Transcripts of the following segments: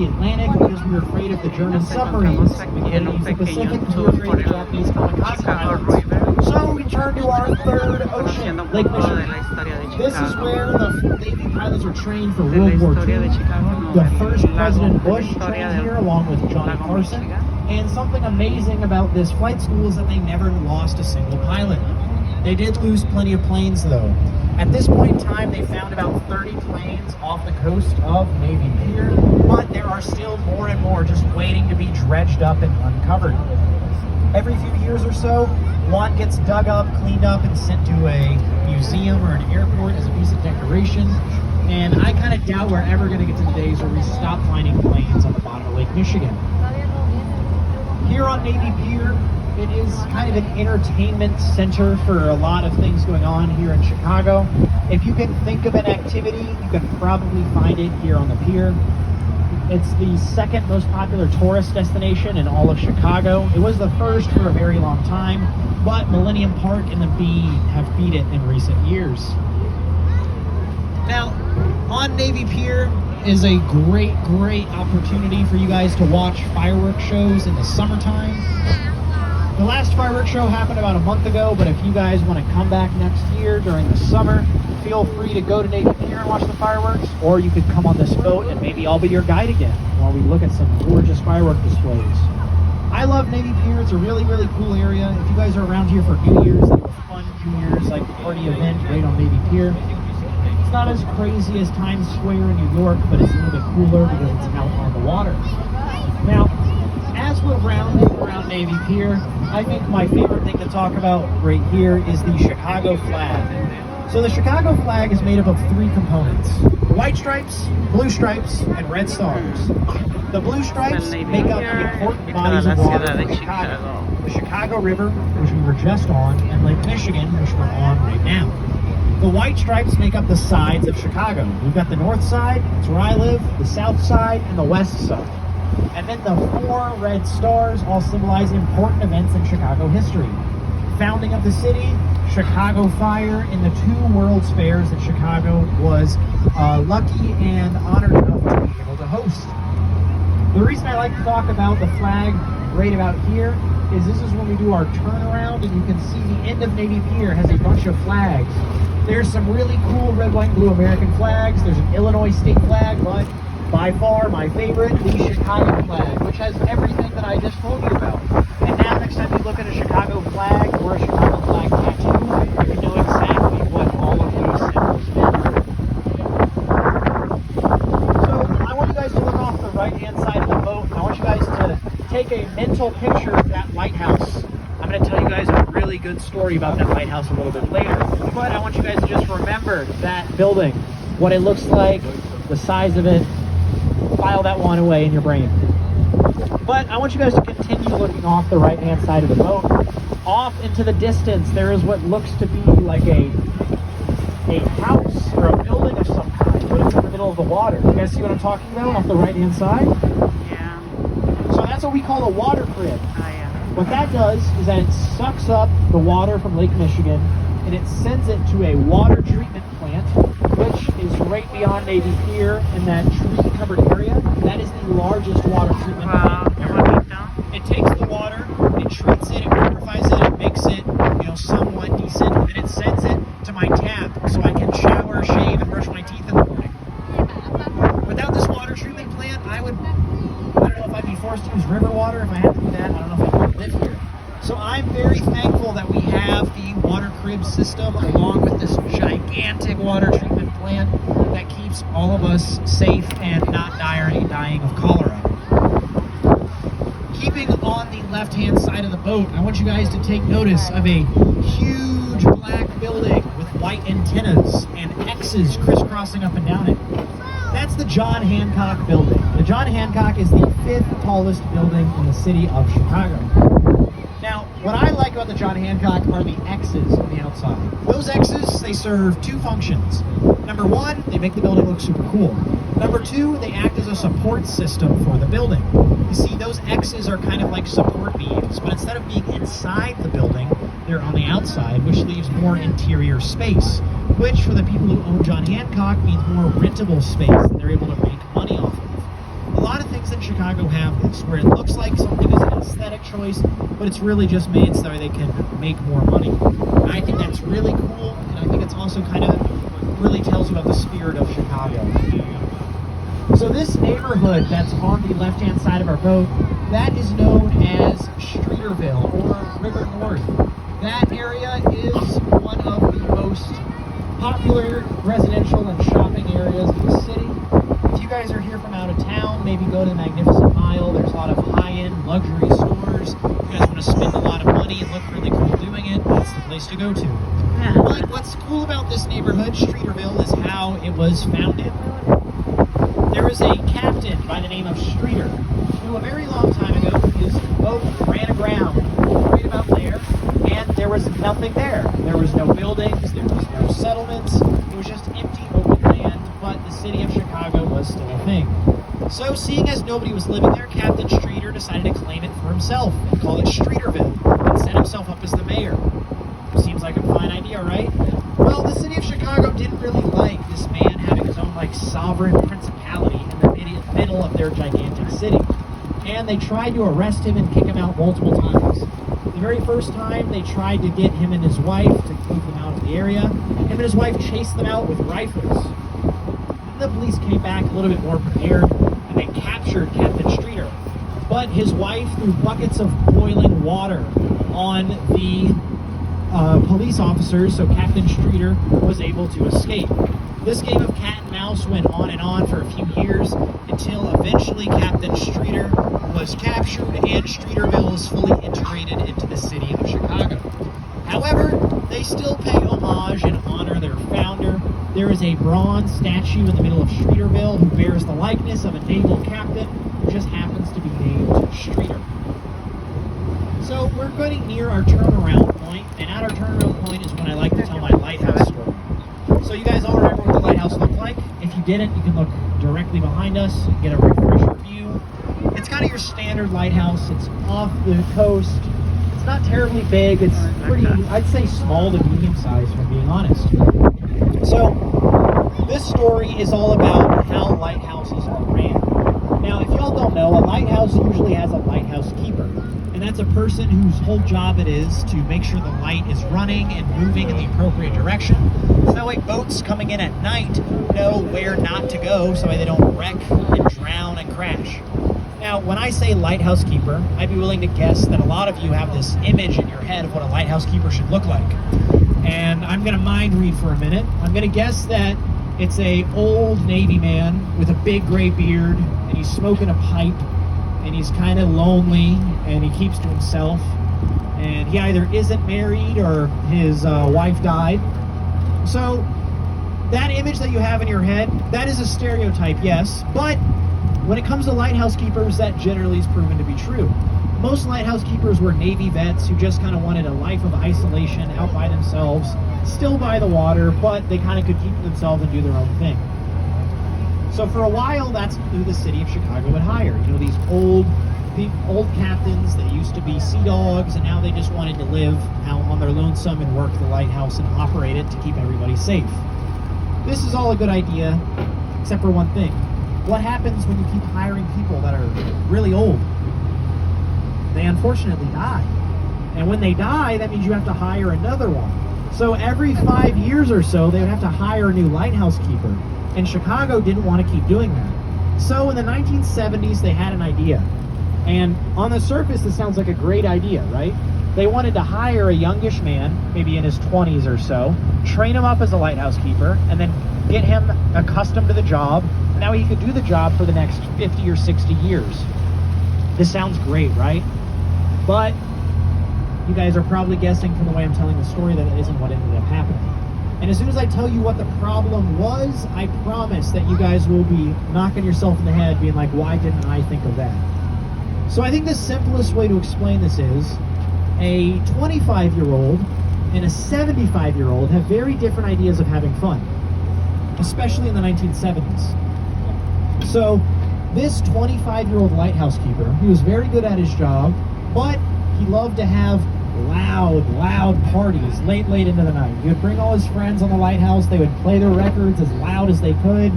the Atlantic because we were afraid of the German submarines. We couldn't use the Pacific because we were afraid of the Japanese kamikaze pilots. So we turned to our third ocean, Lake Michigan. This is where the Navy pilots were trained for World War II. The first President Bush trained here along with Johnny Carson. And something amazing about this flight school is that they never lost a single pilot. They did lose plenty of planes though. At this point in time, they found about 30 planes off the coast of Navy Pier, but there are still more and more just waiting to be dredged up and uncovered. Every few years or so, one gets dug up, cleaned up, and sent to a museum or an airport as a piece of decoration. And I kind of doubt we're ever going to get to the days where we stop finding planes on the bottom of Lake Michigan. Here on Navy Pier, it is kind of an entertainment center for a lot of things going on here in Chicago. If you can think of an activity, you can probably find it here on the pier. It's the second most popular tourist destination in all of Chicago. It was the first for a very long time, but Millennium Park and the Bee have beat it in recent years. Now, on Navy Pier is a great opportunity for you guys to watch fireworks shows in the summertime. The last fireworks show happened about a month ago, but if you guys want to come back next year during the summer, feel free to go to Navy Pier and watch the fireworks, or you could come on this boat and maybe I'll be your guide again while we look at some gorgeous firework displays. I love Navy Pier. It's a really cool area. If you guys are around here for New Year's, like a fun New Year's like party event right on Navy Pier. It's not as crazy as Times Square in New York, but it's a little bit cooler because it's out on the water. Now, as we're rounding around Navy Pier, I think my favorite thing to talk about right here is the Chicago flag. So the Chicago flag is made up of three components: white stripes, blue stripes, and red stars. The blue stripes make up the important bodies of water in Chicago. The Chicago River, which we were just on, and Lake Michigan, which we're on right now. The white stripes make up the sides of Chicago. We've got the north side, that's where I live, the south side, and the west side. And then the four red stars all symbolize important events in Chicago history. Founding of the city, Chicago Fire, and the two World's Fairs that Chicago was lucky and honored enough to be able to host. The reason I like to talk about the flag right about here is this is when we do our turnaround, and you can see the end of Navy Pier has a bunch of flags. There's some really cool red, white, and blue American flags. There's an Illinois state flag, but by far my favorite, the Chicago flag, which has everything that I just told you about. And now next time you look at a Chicago flag or a Chicago flag tattoo, you know exactly what all of those symbols mean. So I want you guys to look off the right-hand side of the boat. I want you guys to take a mental picture of that lighthouse. I'm going to tell you guys a really good story about that lighthouse a little bit later. But I want you guys to just remember that building, what it looks like, the size of it. File that one away in your brain. But I want you guys to continue looking off the right-hand side of the boat. Off into the distance, there is what looks to be like a house or a building of some kind, but it's in the middle of the water. You guys see what I'm talking about off the right-hand side? Yeah. So that's what we call a water crib. Oh, yeah. What that does is that it sucks up the water from Lake Michigan and it sends it to a water treatment plant, which is right beyond Navy Pier in that tree-covered area. That is the largest water treatment plant in America. It takes the water, it treats it, it purifies it, it makes it, somewhat decent, and it sends it to my tap so I can shower, shave, and brush my teeth in the morning. Without this water treatment plant, I don't know if I'd be forced to use river water. If I had to do that, I don't know if I could live here. So I'm very thankful that we have the water crib system along with this gigantic water treatment plant that keeps all of us safe and not dying of cholera. Keeping on the left-hand side of the boat, I want you guys to take notice of a huge black building with white antennas and X's crisscrossing up and down it. That's the John Hancock Building. The John Hancock is the 5th tallest building in the city of Chicago. Now, what I like about the John Hancock are the X's on the outside. Those X's, they serve two functions. Number one, they make the building look super cool. Number two, they act as a support system for the building. You see, those X's are kind of like support beams, but instead of being inside the building, they're on the outside, which leaves more interior space, which for the people who own John Hancock means more rentable space that they're able to make money off of. A lot of things Chicago have this, where it looks like something is an aesthetic choice, but it's really just made so they can make more money. And I think that's really cool, and I think it's also kind of really tells you about the spirit of Chicago. So this neighborhood that's on the left-hand side of our boat, that is known as Streeterville, or River North. That area is one of the most popular residential and shopping areas of the city. If you guys are here from out of town, maybe go to the Magnificent Mile. There's a lot of high-end luxury stores. If you guys want to spend a lot of money and look really cool doing it, that's the place to go to. But what's cool about this neighborhood, Streeterville, is how it was founded. There was a captain by the name of Streeter, who a very long time ago, his boat ran aground right about there, and there was nothing there. There was no buildings, there was no settlements, it was just empty open land, but the city of Chicago was still a thing. So seeing as nobody was living there, Captain Streeter decided to claim it for himself and call it Streeterville, and set himself up as the mayor. Seems like a fine idea, right? Well, the city of Chicago didn't really like this man having his own sovereign principality in the middle of their gigantic city. And they tried to arrest him and kick him out multiple times. The very first time they tried to get him and his wife to move them out of the area, him and his wife chased them out with rifles. Then the police came back a little bit more prepared, and they captured Captain Streeter. But his wife threw buckets of boiling water on the police officers, so Captain Streeter was able to escape. This game of cat and mouse went on and on for a few years until eventually Captain Streeter was captured and Streeterville is fully integrated into the city of Chicago. However, they still pay homage and honor their founder. There is a bronze statue in the middle of Streeterville who bears the likeness of a naval captain who just happens to be named Streeter. So we're getting near our turnaround point, and at our turnaround point is when I like to tell my lighthouse story. So you guys all remember what the lighthouse looked like? If you didn't, you can look directly behind us and get a refresher view. It's kind of your standard lighthouse. It's off the coast. It's not terribly big. It's pretty, I'd say small to medium size, if I'm being honest. So this story is all about how lighthouses are ran. Now, if y'all don't know, a lighthouse usually has a lighthouse keeper. And that's a person whose whole job it is to make sure the light is running and moving in the appropriate direction. So that way boats coming in at night know where not to go so they don't wreck and drown and crash. Now, when I say lighthouse keeper, I'd be willing to guess that a lot of you have this image in your head of what a lighthouse keeper should look like. And I'm going to mind read for a minute. I'm going to guess that it's a old Navy man with a big gray beard, and he's smoking a pipe, and he's kind of lonely, and he keeps to himself, and he either isn't married or his wife died. So that image that you have in your head, that is a stereotype, yes, but when it comes to lighthouse keepers, that generally is proven to be true. Most lighthouse keepers were Navy vets who just kind of wanted a life of isolation out by themselves, still by the water, but they kind of could keep themselves and do their own thing. So for a while, that's who the city of Chicago would hire. You know, these old captains that used to be sea dogs, and now they just wanted to live out on their lonesome and work the lighthouse and operate it to keep everybody safe. This is all a good idea, except for one thing. What happens when you keep hiring people that are really old? They unfortunately die. And when they die, that means you have to hire another one. So every 5 years or so, they would have to hire a new lighthouse keeper. And Chicago didn't want to keep doing that. So in the 1970s, they had an idea. And on the surface, this sounds like a great idea, right? They wanted to hire a youngish man, maybe in his 20s or so, train him up as a lighthouse keeper, and then get him accustomed to the job. Now he could do the job for the next 50 or 60 years. This sounds great, right? But you guys are probably guessing from the way I'm telling the story that it isn't what ended up happening. And as soon as I tell you what the problem was, I promise that you guys will be knocking yourself in the head being like, why didn't I think of that? So I think the simplest way to explain this is a 25-year-old and a 75-year-old have very different ideas of having fun, especially in the 1970s. So this 25-year-old lighthouse keeper, he was very good at his job, but he loved to have loud parties late into the night. He would bring all his friends on the lighthouse. They would play their records as loud as they could.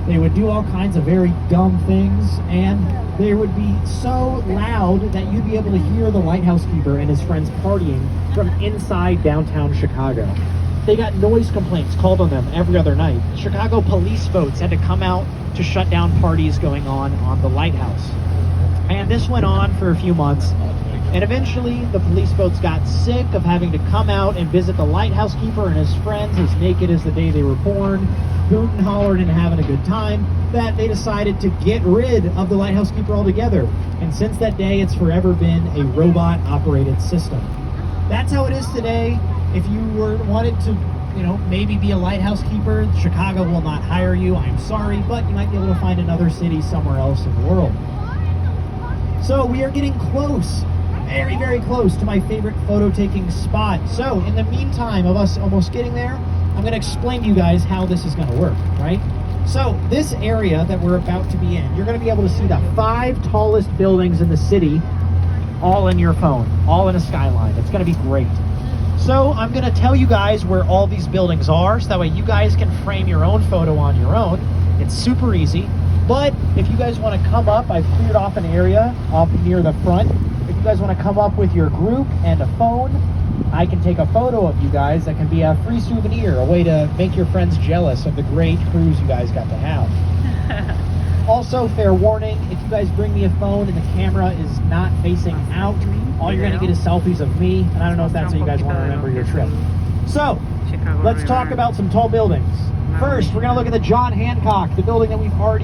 They would do all kinds of very dumb things, and they would be so loud that you'd be able to hear the lighthouse keeper and his friends partying from inside downtown Chicago. They got noise complaints called on them every other night. Chicago police boats had to come out to shut down parties going on the lighthouse. And this went on for a few months. And eventually, the police boats got sick of having to come out and visit the lighthouse keeper and his friends as naked as the day they were born, hooting and hollering and having a good time, that they decided to get rid of the lighthouse keeper altogether. And since that day, it's forever been a robot-operated system. That's how it is today. If you wanted to, maybe be a lighthouse keeper, Chicago will not hire you. I'm sorry, but you might be able to find another city somewhere else in the world. So we are getting close. Very, very close to my favorite photo taking spot. So in the meantime of us almost getting there, I'm going to explain to you guys how this is going to work, right? So this area that we're about to be in, you're going to be able to see the 5 tallest buildings in the city all in your phone, all in a skyline. It's going to be great. So I'm going to tell you guys where all these buildings are, so that way you guys can frame your own photo on your own. It's super easy. But if you guys want to come up, I've cleared off an area up near the front. If you guys want to come up with your group and a phone, I can take a photo of you guys. That can be a free souvenir, a way to make your friends jealous of the great cruise you guys got to have. Also, fair warning, if you guys bring me a phone and the camera is not facing out, all you're going to get is selfies of me, and I don't know if that's how you guys want to remember your trip. So, let's talk about some tall buildings. First, we're going to look at the John Hancock, the building that we've already